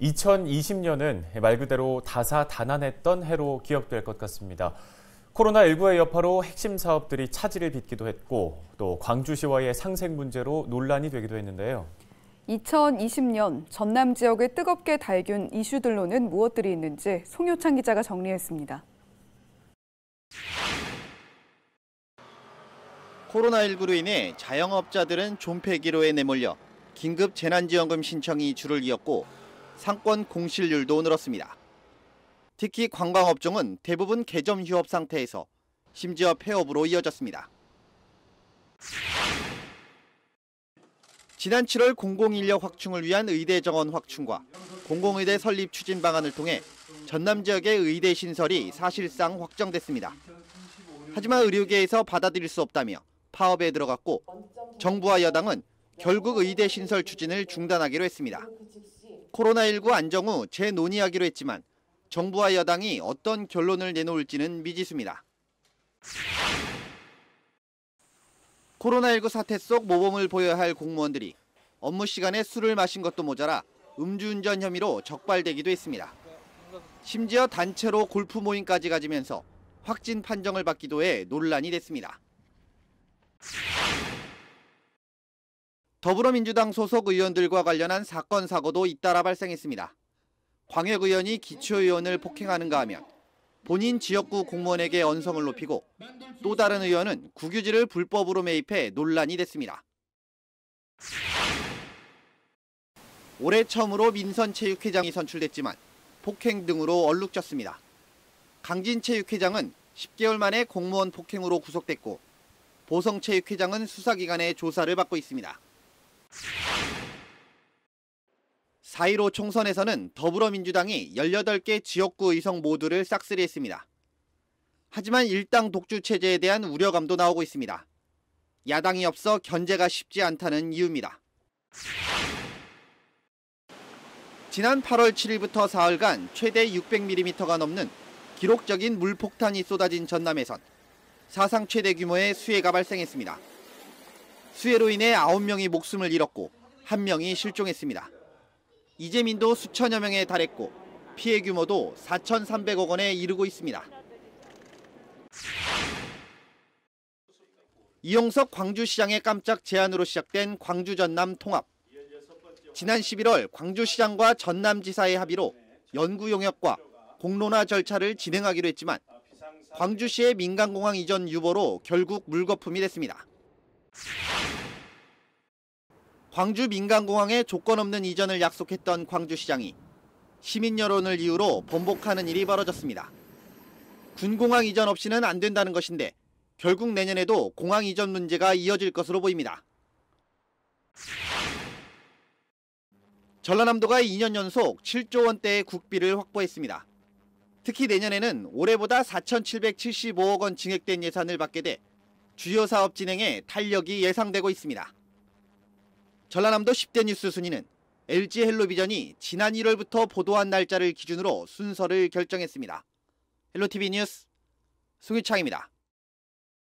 2020년은 말 그대로 다사다난했던 해로 기억될 것 같습니다. 코로나19의 여파로 핵심 사업들이 차질을 빚기도 했고 또 광주시와의 상생 문제로 논란이 되기도 했는데요. 2020년 전남 지역을 뜨겁게 달균 이슈들로는 무엇들이 있는지 송효창 기자가 정리했습니다. 코로나19로 인해 자영업자들은 존폐기로에 내몰려 긴급 재난지원금 신청이 줄을 이었고 상권 공실률도 늘었습니다. 특히 관광업종은 대부분 개점 휴업 상태에서 심지어 폐업으로 이어졌습니다. 지난 7월 공공인력 확충을 위한 의대 정원 확충과 공공의대 설립 추진 방안을 통해 전남 지역의 의대 신설이 사실상 확정됐습니다. 하지만 의료계에서 받아들일 수 없다며 파업에 들어갔고 정부와 여당은 결국 의대 신설 추진을 중단하기로 했습니다. 코로나19 안정 후 재논의하기로 했지만 정부와 여당이 어떤 결론을 내놓을지는 미지수입니다. 코로나19 사태 속 모범을 보여야 할 공무원들이 업무 시간에 술을 마신 것도 모자라 음주운전 혐의로 적발되기도 했습니다. 심지어 단체로 골프 모임까지 가지면서 확진 판정을 받기도 해 논란이 됐습니다. 더불어민주당 소속 의원들과 관련한 사건 사고도 잇따라 발생했습니다. 광역 의원이 기초의원을 폭행하는가 하면 본인 지역구 공무원에게 언성을 높이고 또 다른 의원은 국유지를 불법으로 매입해 논란이 됐습니다. 올해 처음으로 민선체육회장이 선출됐지만 폭행 등으로 얼룩졌습니다. 강진체육회장은 10개월 만에 공무원 폭행으로 구속됐고 보성체육회장은 수사기관의 조사를 받고 있습니다. 4.15 총선에서는 더불어민주당이 18개 지역구 의석 모두를 싹쓸이했습니다. 하지만 일당 독주 체제에 대한 우려감도 나오고 있습니다. 야당이 없어 견제가 쉽지 않다는 이유입니다. 지난 8월 7일부터 사흘간 최대 600mm가 넘는 기록적인 물폭탄이 쏟아진 전남에선 사상 최대 규모의 수해가 발생했습니다. 수해로 인해 9명이 목숨을 잃었고 1명이 실종했습니다. 이재민도 수천여 명에 달했고 피해 규모도 4,300억 원에 이르고 있습니다. 이용석 광주시장의 깜짝 제안으로 시작된 광주 전남 통합. 지난 11월 광주시장과 전남지사의 합의로 연구 용역과 공론화 절차를 진행하기로 했지만 광주시의 민간공항 이전 유보로 결국 물거품이 됐습니다. 광주 민간공항의 조건 없는 이전을 약속했던 광주시장이 시민 여론을 이유로 번복하는 일이 벌어졌습니다. 군공항 이전 없이는 안 된다는 것인데 결국 내년에도 공항 이전 문제가 이어질 것으로 보입니다. 전라남도가 2년 연속 7조 원대의 국비를 확보했습니다. 특히 내년에는 올해보다 4,775억 원 증액된 예산을 받게 돼 주요 사업 진행에 탄력이 예상되고 있습니다. 전라남도 10대 뉴스 순위는 LG 헬로비전이 지난 1월부터 보도한 날짜를 기준으로 순서를 결정했습니다. 헬로티비 뉴스 송유창입니다.